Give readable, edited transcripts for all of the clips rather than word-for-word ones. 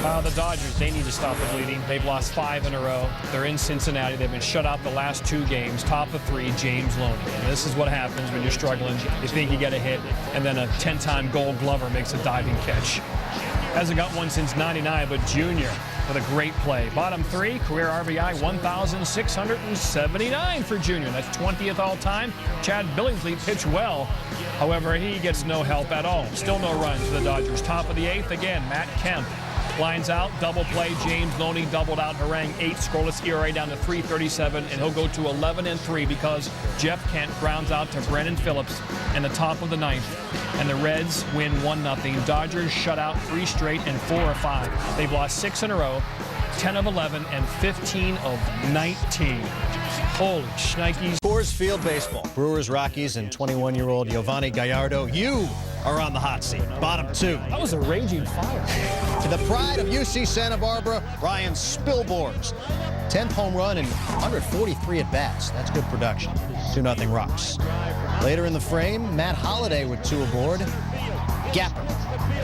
The Dodgers, they need to stop the bleeding. They've lost 5 in a row. They're in Cincinnati. They've been shut out the last 2 games. Top of 3, James Loney. And this is what happens when you're struggling. You think you get a hit, and then a 10-time Gold Glover makes a diving catch. Hasn't got one since '99, but Junior with a great play. Bottom 3, career RBI 1,679 for Junior. That's 20th all-time. Chad Billingsley pitched well. However, he gets no help at all. Still no runs for the Dodgers. Top of the 8th, again, Matt Kemp. Lines out, double play, James Loney doubled out Harang, 8 scoreless ERA down to 3.37, and he'll go to 11-3 because Jeff Kent grounds out to Brennan Phillips in the top of the 9th, and the Reds win 1-0. Dodgers shut out 3 straight and 4 of 5. They've lost 6 in a row, 10 of 11, and 15 of 19. Holy shnikes. Coors Field baseball. Brewers, Rockies, and 21-year-old Giovanni Gallardo. You are on the hot seat. Bottom 2. That was a raging fire. To the pride of UC Santa Barbara, Ryan Spilborghs. 10th home run and 143 at-bats. That's good production. 2-0 Rocks. Later in the frame, Matt Holliday with 2 aboard. Gapper.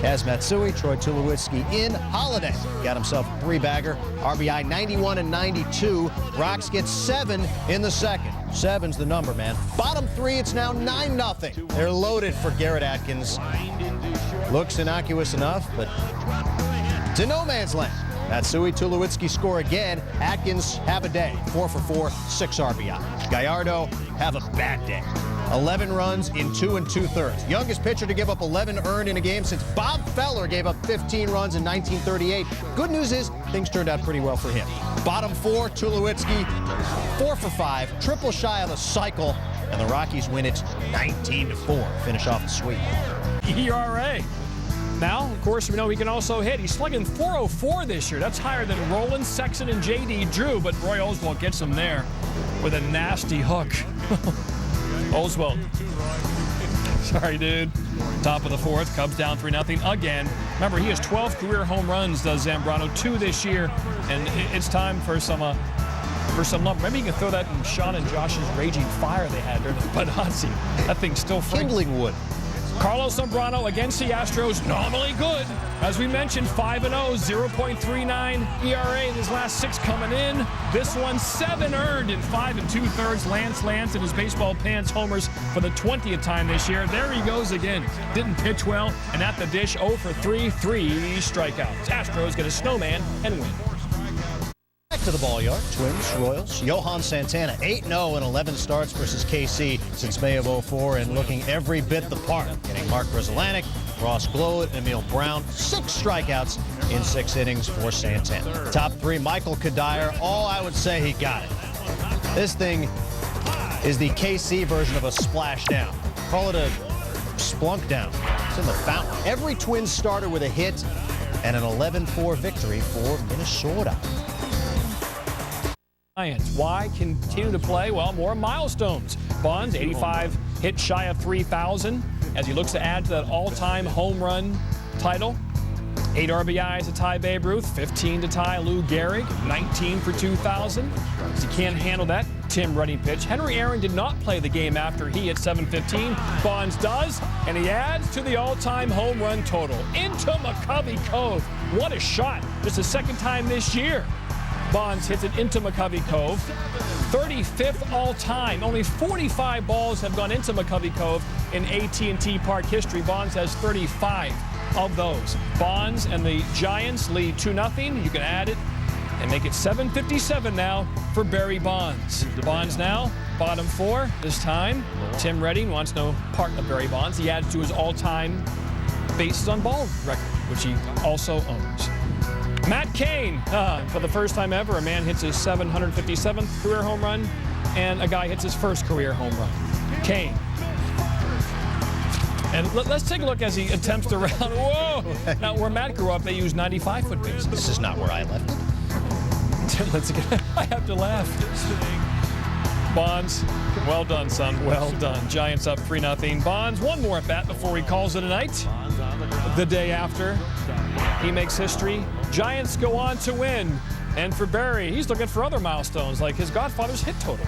Kaz Matsui, Troy Tulowitzki in. Holliday got himself a 3-bagger. RBI 91 and 92. Rocks get 7 in the second. 7's the number, man. Bottom 3, it's now 9-0. They're loaded for Garrett Atkins. Looks innocuous enough, but to no man's land. Matsui, Tulowitzki score again. Atkins have a day. 4 for 4, 6 RBI. Gallardo have a bad day. 11 runs in 2 2/3. Youngest pitcher to give up 11 earned in a game since Bob Feller gave up 15 runs in 1938. Good news is things turned out pretty well for him. Bottom 4, Tulowitzki, 4 for 5, triple shy of the cycle, and the Rockies win it 19-4. Finish off the sweep. ERA. Now, of course, we know he can also hit. He's slugging .404 this year. That's higher than Roland, Sexton, and J.D. Drew, but Roy Oswalt gets him there with a nasty hook. Oswalt. Sorry, dude. Top of the 4th, Cubs down 3-0 again. Remember, he has 12 career home runs, does Zambrano, 2 this year, and it's time for some lump. Maybe you can throw that in Sean and Josh's raging fire they had during the Bud Hot seat. That thing's still free. Kindling wood. Carlos Zambrano against the Astros, nominally good. As we mentioned, 5-0, 0.39 ERA in his last 6 coming in. This one, 7 earned in 5 2/3. Lance in his baseball pants homers for the 20th time this year. There he goes again. Didn't pitch well, and at the dish, 0 for 3, 3 strikeouts. Astros get a snowman and win. Back to the ball yard. Twins, Royals. Johan Santana, 8-0 in 11 starts versus KC since May of '04 and looking every bit the part. Getting Mark Grudzielanek, Ross Gloat, and Emil Brown. 6 strikeouts in 6 innings for Santana. Top 3, Michael Kadire. Oh, I would say he got it. This thing is the KC version of a splash down. Call it a splunk down. It's in the fountain. Every Twins starter with a hit and an 11-4 victory for Minnesota. Why continue to play? Well, more milestones. Bonds, 85 hit shy of 3,000 as he looks to add to that all-time home run title. 8 RBIs to tie Babe Ruth, 15 to tie Lou Gehrig, 19 for 2,000. As he can't handle that Tim Redding pitch. Henry Aaron did not play the game after he hit .715. Bonds does, and he adds to the all-time home run total. Into McCovey Cove. What a shot. Just the 2nd time this year. Bonds hits it into McCovey Cove. 35th all-time. Only 45 balls have gone into McCovey Cove in AT&T Park history. Bonds has 35 of those. Bonds and the Giants lead 2-0. You can add it and make it 757 now for Barry Bonds. Bonds now, bottom 4 this time. Tim Redding wants no part of Barry Bonds. He adds to his all-time bases on ball record, which he also owns. Matt Cain, for the first time ever, a man hits his 757th career home run, and a guy hits his first career home run. Cain. And let's take a look as he attempts to round. Whoa! Now, where Matt grew up, they used 95-foot bases. This is not where I left it. I have to laugh. Bonds, well done, son. Well done. Giants up 3-0. Bonds, one more at bat before he calls it a night. The day after, he makes history. Giants go on to win. And for Barry, he's looking for other milestones, like his godfather's hit total.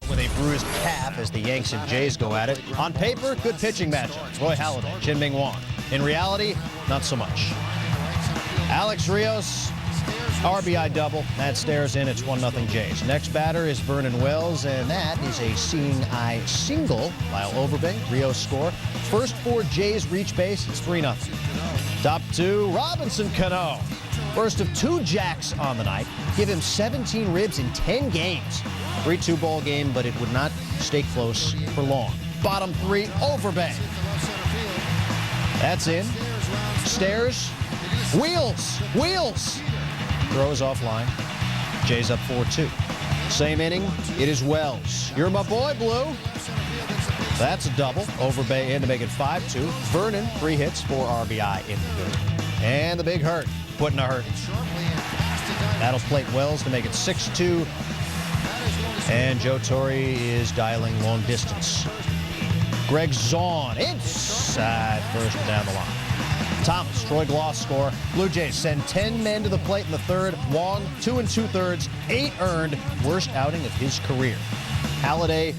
With a bruised calf as the Yanks and Jays go at it. On paper, good pitching matchup. Roy Halladay, Jin-Ming Wang. In reality, not so much. Alex Rios, RBI double. That stares in. It's 1-0 Jays. Next batter is Vernon Wells, and that is a seeing eye single. While Overbay, Rios score. First 4 Jays reach base. It's 3-0. Top 2, Robinson Cano. First of 2 jacks on the night. Give him 17 ribs in 10 games. 3-2 ball game, but it would not stay close for long. Bottom 3, Overbay. That's in. Stairs. Wheels. Throws offline. Jays up 4-2. Same inning. It is Wells. You're my boy, Blue. That's a double. Overbay in to make it 5-2. Vernon, 3 hits, 4 RBI in the third. And the big hurt. Putting a hurt. That'll plate Wells to make it 6-2. And Joe Torre is dialing long distance. Greg Zaun inside first and down the line. Thomas, Troy Gloss score. Blue Jays send 10 men to the plate in the third. Wong, 2 2/3, 8 earned. Worst outing of his career. Halladay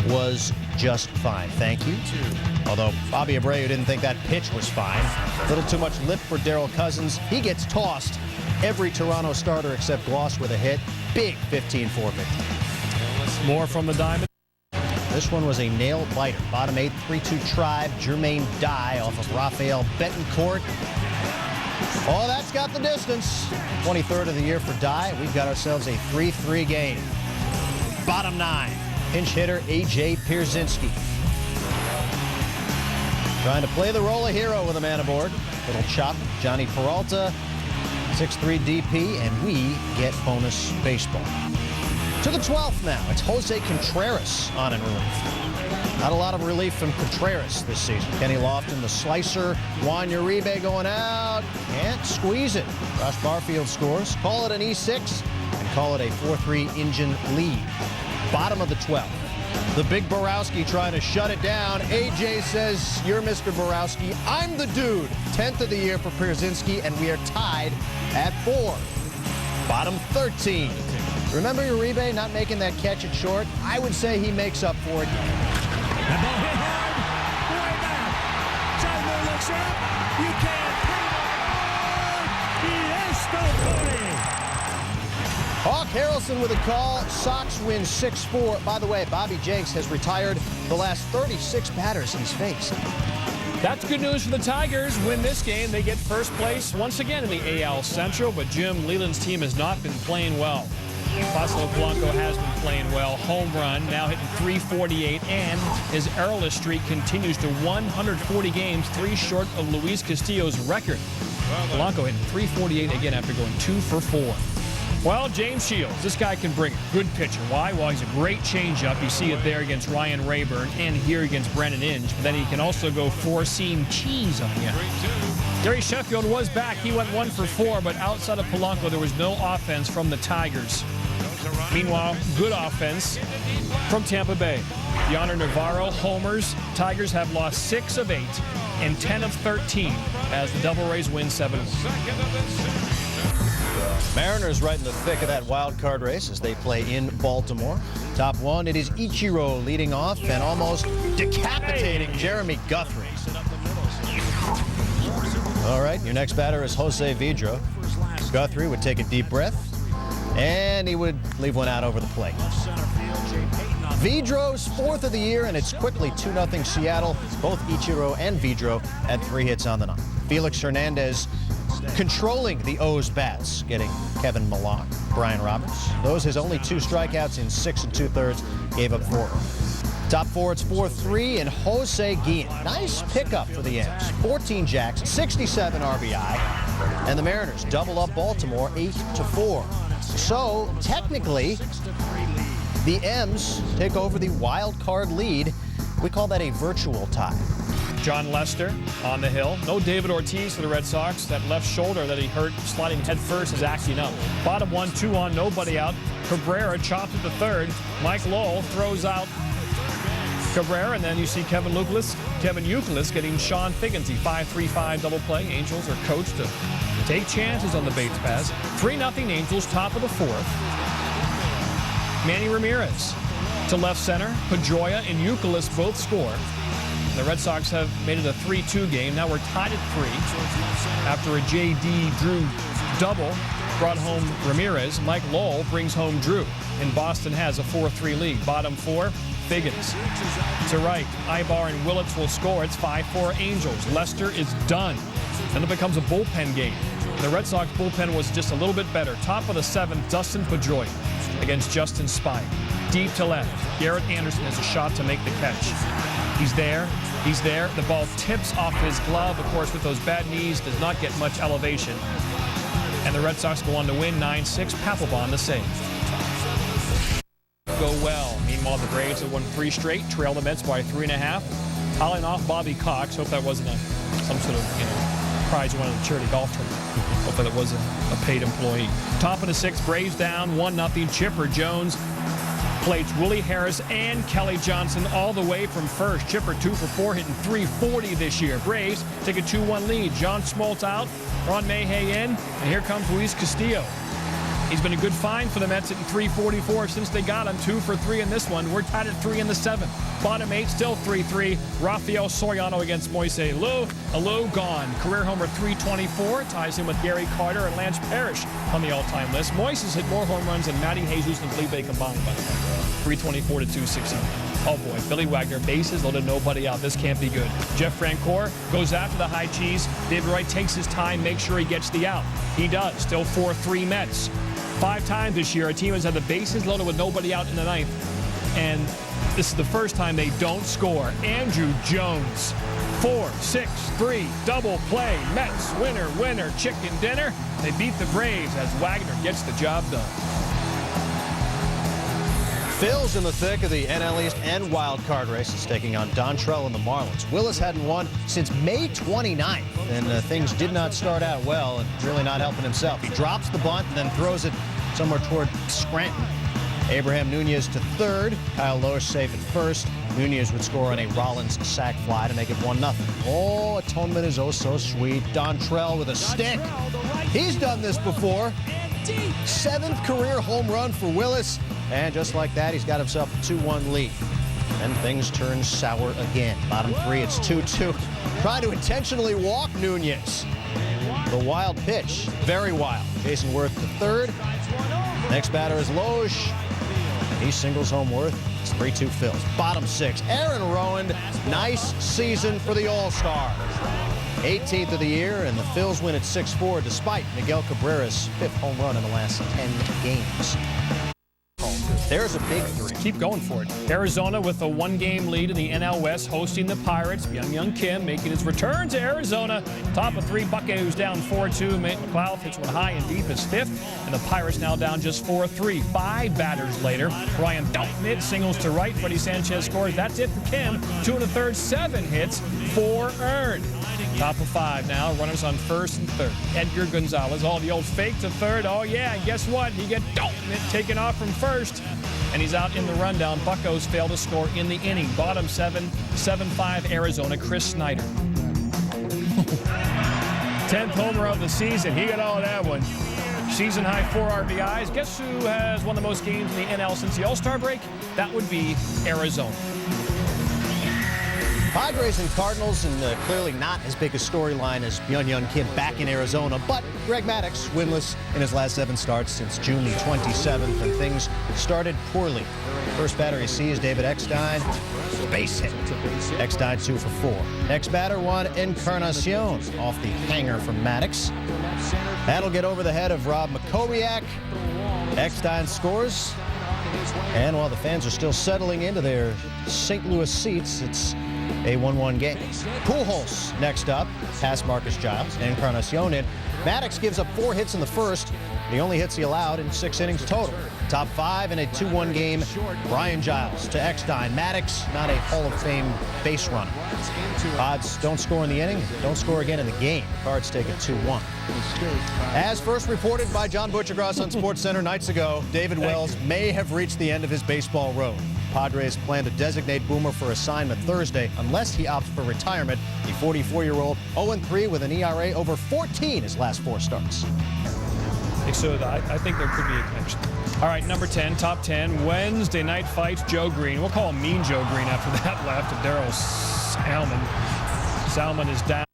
was just fine. Thank you. Although Bobby Abreu didn't think that pitch was fine. A little too much lip for Darrell Cousins. He gets tossed. Every Toronto starter except Gloss with a hit. Big 15-4 victory. More from the Diamond. This one was a nail-biter. Bottom 8, 3-2 Tribe. Jermaine Dye off of Rafael Betancourt. Oh, that's got the distance. 23rd of the year for Dye. We've got ourselves a 3-3 game. Bottom 9, pinch hitter A.J. Pierzynski. Trying to play the role of hero with a man aboard. Little chop, Johnny Peralta, 6'3 DP, and we get bonus baseball. To the 12th now, it's Jose Contreras on in relief. Not a lot of relief from Contreras this season. Kenny Lofton, the slicer. Juan Uribe going out. Can't squeeze it. Josh Barfield scores. Call it an E6 and call it a 4-3 Indian lead. Bottom of the 12th. The big Borowski trying to shut it down. AJ says, you're Mr. Borowski. I'm the dude. 10th of the year for Pierzynski, and we are tied at 4. Bottom 13. Remember Uribe not making that catch at short? I would say he makes up for it. That ball hit hard, way back. Chandler looks up. You can't put it on. Hawk Harrelson with a call. Sox win 6-4. By the way, Bobby Jenks has retired the last 36 batters he's faced. That's good news for the Tigers. Win this game, they get first place once again in the AL Central, but Jim Leland's team has not been playing well. Fossil Blanco has been playing well. Home run, now hitting .348, and his errorless streak continues to 140 games, 3 short of Luis Castillo's record. Blanco hitting .348 again after going 2 for 4. Well, James Shields, this guy can bring it. Good pitcher. Why? Well, he's a great changeup. You see it there against Ryan Rayburn and here against Brennan Inge. But then he can also go 4-seam cheese on you. Gary Sheffield was back. He went 1 for 4, but outside of Polanco, there was no offense from the Tigers. Meanwhile, good offense from Tampa Bay. Yonder Navarro homers. Tigers have lost 6 of 8 and 10 of 13 as the Devil Rays win 7-1. Mariners right in the thick of that wild card race as they play in Baltimore. Top 1, it is Ichiro leading off and almost decapitating Jeremy Guthrie. All right, your next batter is Jose Vidro. Guthrie would take a deep breath, and he would leave one out over the plate. Vidro's 4th of the year, and it's quickly 2-0 Seattle. Both Ichiro and Vidro had 3 hits on the night. Felix Hernandez controlling the O's bats, getting Kevin Millar, Brian Roberts. Those his only 2 strikeouts in 6 2/3, gave up 4. Top 4, it's 4-3, and Jose Guillen. Nice pickup for the M's. 14 jacks, 67 RBI, and the Mariners double up Baltimore 8-4. So, technically, the M's take over the wild card lead. We call that a virtual tie. John Lester on the hill. No David Ortiz for the Red Sox. That left shoulder that he hurt sliding head first is acting up. Bottom 1, 2 on, nobody out. Cabrera chopped at the third. Mike Lowell throws out Cabrera, and then you see Kevin Youkilis getting Sean Figgins. 5-3-5 double play. Angels are coached to take chances on the Bates pass. 3-0 Angels, top of the 4th. Manny Ramirez to left center. Pedroia and Youkilis both score. The Red Sox have made it a 3-2 game. Now we're tied at 3 after a J.D. Drew double brought home Ramirez. Mike Lowell brings home Drew, and Boston has a 4-3 lead. Bottom 4, Figgins to right. Ibar and Willits will score. It's 5-4 Angels. Lester is done. Then it becomes a bullpen game. The Red Sox bullpen was just a little bit better. Top of the 7th, Dustin Pedroia against Justin Spike. Deep to left. Garrett Anderson has a shot to make the catch. He's there. He's there. The ball tips off his glove. Of course, with those bad knees, does not get much elevation. And the Red Sox go on to win 9-6. Papelbon to save. Go well. Meanwhile, the Braves have won 3 straight, trail the Mets by 3.5. Hauling off Bobby Cox. Hope that wasn't some sort of, prize you won at a charity golf tournament. Hope that it was a paid employee. Top of the 6th, Braves down 1-0. Chipper Jones plates Willie Harris and Kelly Johnson all the way from first. Chipper 2 for 4, hitting .340 this year. Braves take a 2-1 lead. John Smoltz out, Ron Mayhay in, and here comes Luis Castillo. He's been a good find for the Mets at .344 since they got him. 2 for 3 in this one. We're tied at 3 in the 7th. Bottom 8 still 3-3. Rafael Soriano against Moise Alou gone. Career homer .324 ties him with Gary Carter and Lance Parrish on the all-time list. Moise has hit more home runs than Matty Jesus and Felipe combined, by the way. 324 to 216. Oh boy, Billy Wagner, bases loaded, nobody out. This can't be good. Jeff Francoeur goes after the high cheese. David Roy takes his time, makes sure he gets the out. He does. Still 4-3 Mets. 5 times this year, a team has had the bases loaded with nobody out in the 9th. And this is the first time they don't score. Andrew Jones, 4-6-3, double play. Mets, winner, chicken dinner. They beat the Braves as Wagner gets the job done. Phil's in the thick of the NL East and wild card races, taking on Dontrell and the Marlins. Willis hadn't won since May 29th, and things did not start out well, and really not helping himself. He drops the bunt and then throws it somewhere toward Scranton. Abraham Nunez to third. Kyle Loesch safe at first. Nunez would score on a Rollins sac fly to make it 1-0. Oh, atonement is oh so sweet. Dontrell with a stick. He's done this before. 7th career home run for Willis. And just like that, he's got himself a 2-1 lead. And things turn sour again. Bottom 3, it's 2-2. Trying to intentionally walk Nunez. The wild pitch, very wild. Jason Worth to third. Next batter is Loesch. He singles home Worth. It's 3-2 Phils. Bottom 6, Aaron Rowan. Nice season for the All-Star. 18th of the year, and the Phils win at 6-4 despite Miguel Cabrera's 5th home run in the last 10 games. There's a big 3. Keep going for it. Arizona with a 1-game lead in the NL West, hosting the Pirates. Young Kim making his return to Arizona. Top of 3, Buckeyes down 4-2. McLeod hits one high and deep as 5th. And the Pirates now down just 4-3. 5 batters later. Ryan Doutman singles to right. Freddie Sanchez scores. That's it for Kim. 2 1/3, 7 hits, 4 earned. Top of 5 now. Runners on first and third. Edgar Gonzalez. Oh, the old fake to third. Oh, yeah. And guess what? He gets Doutman taken off from first. And he's out in the rundown. Buccos fail to score in the inning. Bottom 7, 7-5 Arizona. Chris Snyder. 10th homer of the season. He got all of that one. Season high 4 RBIs. Guess who has won the most games in the NL since the All-Star break? That would be Arizona. Padres and Cardinals, and clearly not as big a storyline as Young Kim back in Arizona, but Greg Maddux winless in his last 7 starts since June the 27th, and things started poorly. First batter you see is David Eckstein, base hit. Eckstein 2 for 4. Next batter, Juan Encarnacion off the hanger from Maddux. That'll get over the head of Rob Makowiak. Eckstein scores, and while the fans are still settling into their St. Louis seats, it's a 1-1 game. Pujols next up, past Marcus Giles. Encarnacion in. Maddux gives up 4 hits in the first. The only hits he allowed in 6 innings total. Top 5 in a 2-1 game. Brian Giles to Eckstein. Maddux, not a Hall of Fame base runner. Odds don't score in the inning, don't score again in the game. Cards take it 2-1. As first reported by John Butchergross on SportsCenter nights ago, David Wells may have reached the end of his baseball road. Padres plan to designate Boomer for assignment Thursday unless he opts for retirement. The 44-year-old 0-3 with an ERA over 14 his last 4 starts. So I think there could be a connection. All right, number 10, top 10, Wednesday night fights, Joe Green. We'll call him Mean Joe Green after that left of Darryl Salmon is down.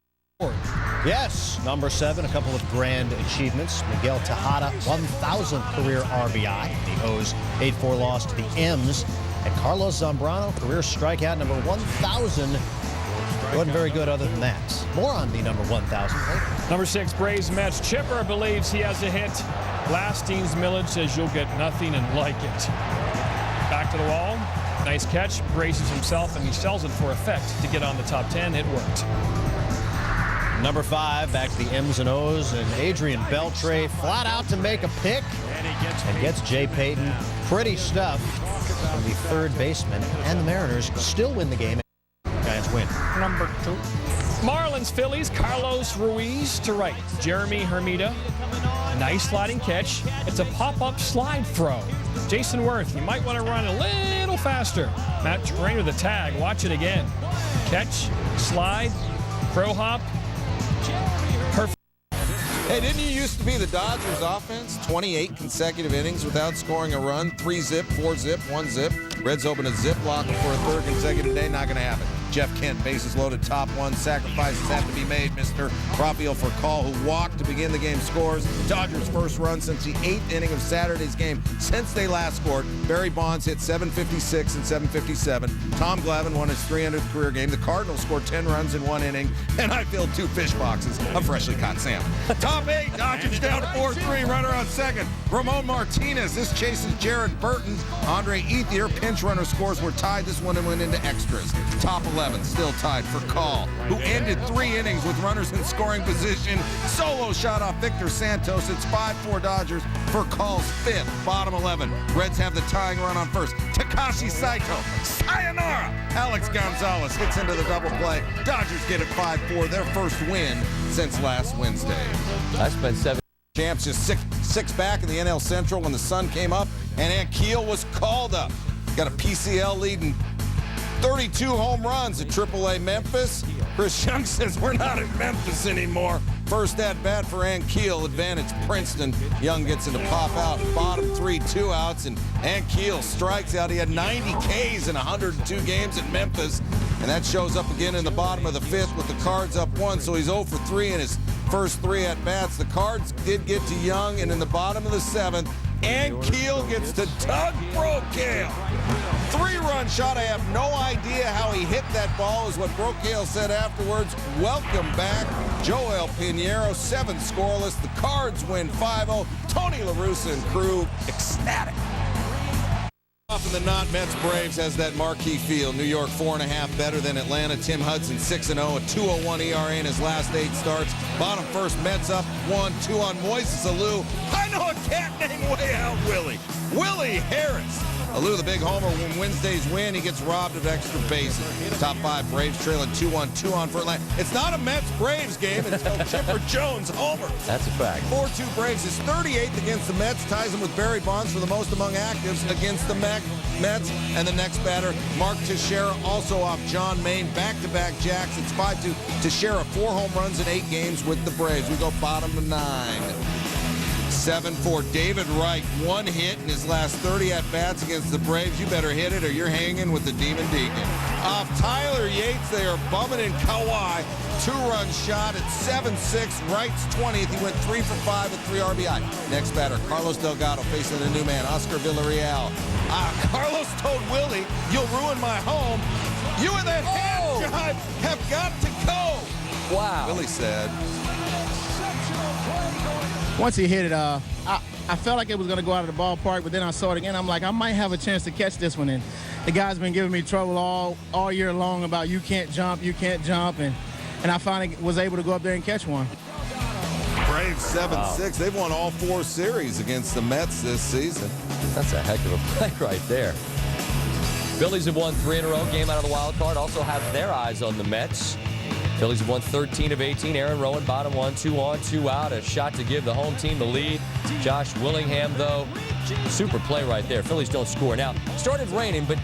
Yes, number 7, a couple of grand achievements. Miguel Tejada, 1,000th career RBI. The O's 8-4 loss to the M's. And Carlos Zambrano, career strikeout number 1,000. Wasn't very good other than that. More on the number 1,000 later. Number 6, Braves Mets. Chipper believes he has a hit. Lastings Millage says you'll get nothing and like it. Back to the wall. Nice catch. Braces himself, and he sells it for effect to get on the top 10. It worked. Number 5, back to the M's and O's, and Adrian Beltre flat out to make a pick and gets Jay Payton. Pretty stuff from the third baseman, and the Mariners still win the game. Giants win. Number 2. Marlins Phillies. Carlos Ruiz to right. Jeremy Hermida. Nice sliding catch. It's a pop-up slide throw. Jason Worth, you might want to run a little faster. Matt Trainer the tag. Watch it again. Catch, slide, crow hop. Perfect. Hey, didn't you used to be the Dodgers offense? 28 consecutive innings without scoring a run. 3-zip, 4-zip, 1-zip. Reds open a zip lock for a third consecutive day. Not going to happen. Jeff Kent, bases loaded, top 1. Sacrifices have to be made. Mr. Rafael Furcal, who walked to begin the game, scores. Dodgers' first run since the 8th inning of Saturday's game. Since they last scored, Barry Bonds hit 756 and 757. Tom Glavine won his 300th career game. The Cardinals scored 10 runs in 1 inning, and I filled 2 fish boxes of freshly caught salmon. Top 8, Dodgers down to 4-3. Runner on second. Ramon Martinez. This chases Jared Burton. Andre Ethier. Pinch runner scores were tied. This one went into extras. Top 11, still tied for Call, who ended 3 innings with runners in scoring position. Solo shot off Victor Santos. It's 5-4 Dodgers for Call's 5th. Bottom 11. Reds have the tying run on first. Takashi Saito. Sayonara. Alex Gonzalez hits into the double play. Dodgers get it 5-4. Their first win since last Wednesday. I spent 7. Champs just six back in the NL Central when the sun came up, and Ankiel was called up. Got a PCL lead and 32 home runs at AAA Memphis. Chris Young says we're not in Memphis anymore. First at bat for Ankiel, advantage Princeton. Young gets into pop out, bottom 3, 2 outs, and Ankiel strikes out. He had 90 Ks in 102 games at Memphis, and that shows up again in the bottom of the 5th with the Cards up 1, so he's 0 for 3 in his first 3 at bats. The Cards did get to Young, and in the bottom of the 7th, Ankiel gets to Doug Brocail. 3-run shot. I have no idea how he hit that ball, is what Brocail said afterwards. Welcome back, Joel Pinheiro. 7 scoreless. The Cards win 5-0. Tony La Russa and crew ecstatic. Off in the knot, Mets Braves has that marquee feel. New York 4.5 better than Atlanta. Tim Hudson 6-0, a 2.01 ERA in his last 8 starts. Bottom first, Mets up 1-2 on Moises Alou. I know a cat named Way Out Willie. Willie Harris. Alou, the big homer, when Wednesday's win, he gets robbed of extra bases. Top 5 Braves trailing 2-1, 2 on for Atlanta. It's not a Mets-Braves game until Chipper Jones homer. That's a fact. 4-2 Braves is 38th against the Mets, ties him with Barry Bonds for the most among actives against the Mets. And the next batter, Mark Teixeira, also off John Maine, back-to-back jacks. It's 5-2. Teixeira, 4 home runs in 8 games with the Braves. We go bottom to 9. 7-4. David Wright, 1 hit in his last 30 at-bats against the Braves. You better hit it or you're hanging with the Demon Deacon. Off Tyler Yates, they are bumming in Kauai. 2-run shot at 7-6. Wright's 20th. He went 3 for 5 with 3 RBI. Next batter, Carlos Delgado facing the new man, Oscar Villarreal. Carlos told Willie, you'll ruin my home. You and that hand jive have got to go. Wow. Willie said. Once he hit it, I felt like it was going to go out of the ballpark, but then I saw it again. I'm like, I might have a chance to catch this one. And the guy's been giving me trouble all year long about you can't jump. And I finally was able to go up there and catch one. Braves 7-6. They've won all 4 series against the Mets this season. That's a heck of a play right there. Phillies have won 3 in a row. Game out of the wild card. Also have their eyes on the Mets. Phillies have won 13 of 18. Aaron Rowan, bottom 1, 2 on, 2 out. A shot to give the home team the lead. Josh Willingham, though, super play right there. Phillies don't score. Now, started raining, but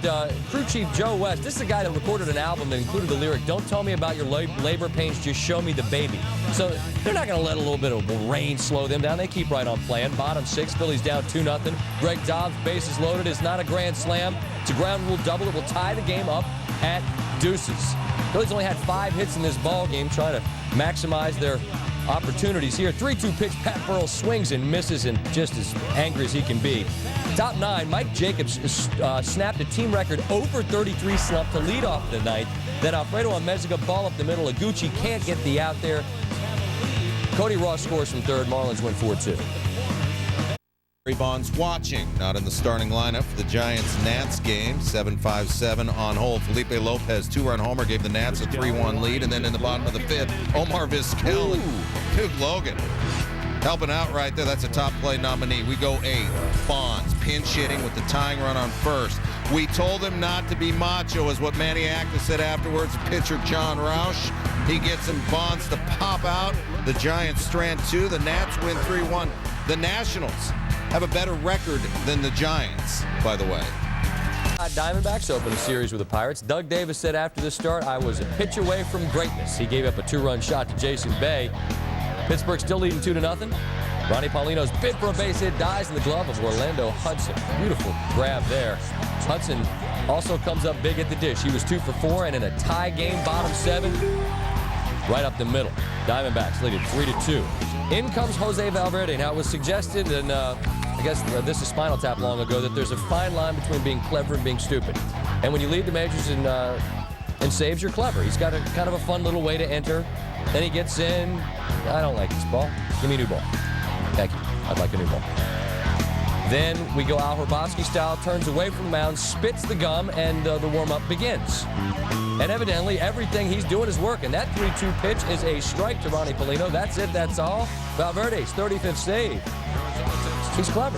crew chief Joe West, this is a guy that recorded an album that included the lyric, "Don't tell me about your labor pains, just show me the baby." So they're not going to let a little bit of rain slow them down. They keep right on playing. Bottom 6, Phillies down 2-0. Greg Dobbs, bases loaded. It's not a grand slam. It's a ground rule double. It will tie the game up at deuces. Phillies only had 5 hits in this ball game, trying to maximize their opportunities here. 3-2 pitch. Pat Burrell swings and misses, and just as angry as he can be. Top 9, Mike Jacobs snapped a team record over 33 slump to lead off the ninth. Then Alfredo Amezaga ball up the middle. Iguchi can't get the out there. Cody Ross scores from third. Marlins win 4-2. Bonds watching, not in the starting lineup for the Giants-Nats game. 7-5-7 on hold. Felipe Lopez, 2-run homer, gave the Nats a 3-1 lead. And then in the bottom of the 5th, Omar Vizquel and Duke Logan helping out right there. That's a top play nominee. We go 8. Bonds pinch hitting with the tying run on first. We told him not to be macho, is what Manny Acta said afterwards. Pitcher John Roush, he gets some Bonds to pop out. The Giants strand 2. The Nats win 3-1. The Nationals have a better record than the Giants, by the way. Diamondbacks open a series with the Pirates. Doug Davis said after the start, I was a pitch away from greatness. He gave up a 2-run shot to Jason Bay. Pittsburgh still leading 2-0. Ronnie Paulino's bid for a base hit dies in the glove of Orlando Hudson. Beautiful grab there. Hudson also comes up big at the dish. He was 2 for 4, and in a tie game, bottom 7, right up the middle. Diamondbacks lead it 3-2. In comes Jose Valverde. Now, it was suggested, and I guess this is Spinal Tap long ago, that there's a fine line between being clever and being stupid. And when you lead the majors in saves, you're clever. He's got a kind of a fun little way to enter. Then he gets in. I don't like this ball. Give me a new ball. Thank you. I'd like a new ball. Then we go Al Hrabosky style, turns away from the mound, spits the gum, and the warm-up begins. And evidently, everything he's doing is working. That 3-2 pitch is a strike to Ronnie Paulino. That's it. That's all. Valverde's 35th save. He's clever.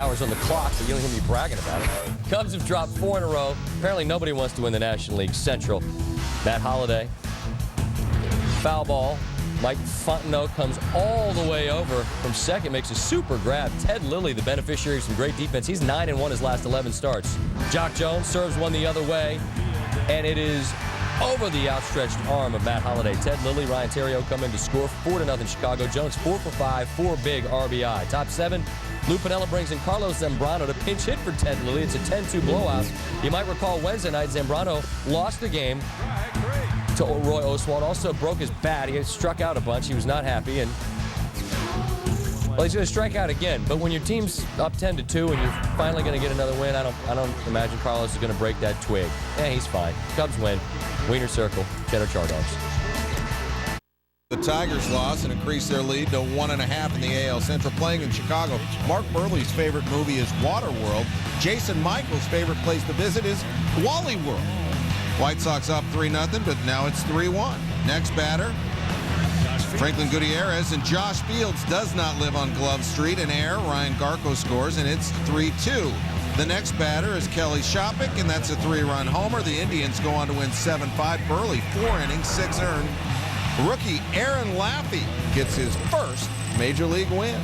Hours on the clock, but you don't hear me bragging about it. Cubs have dropped 4 in a row. Apparently, nobody wants to win the National League Central. Matt Holliday, foul ball. Mike Fontenot comes all the way over from second, makes a super grab. Ted Lilly, the beneficiary of some great defense. He's 9-1 his last 11 starts. Jock Jones serves one the other way, and it is over the outstretched arm of Matt Holliday. Ted Lilly, Ryan Theriot come in to score 4-0 Chicago. Jones 4 for 5, 4 big RBI. Top 7, Lou Piniella brings in Carlos Zambrano to pinch hit for Ted Lilly. It's a 10-2 blowout. You might recall Wednesday night, Zambrano lost the game to Roy Oswalt. Also broke his bat. He had struck out a bunch. He was not happy, and well, he's going to strike out again. But when your team's up 10-2 and you're finally going to get another win, I don't imagine Carlos is going to break that twig. Yeah, he's fine. Cubs win. Wiener Circle, Cheddar Char Dogs. The Tigers lost and increased their lead to 1.5 in the AL Central. Playing in Chicago, Mark Burley's favorite movie is Waterworld. Jason Michael's favorite place to visit is Wally World. White Sox up 3-0, but now it's 3-1. Next batter, Franklin Gutierrez, and Josh Fields does not live on Glove Street. An error, Ryan Garco scores, and it's 3-2. The next batter is Kelly Shopik, and that's a 3-run homer. The Indians go on to win 7-5. Burley, 4 innings, 6 earned. Rookie Aaron Laffey gets his first Major League win.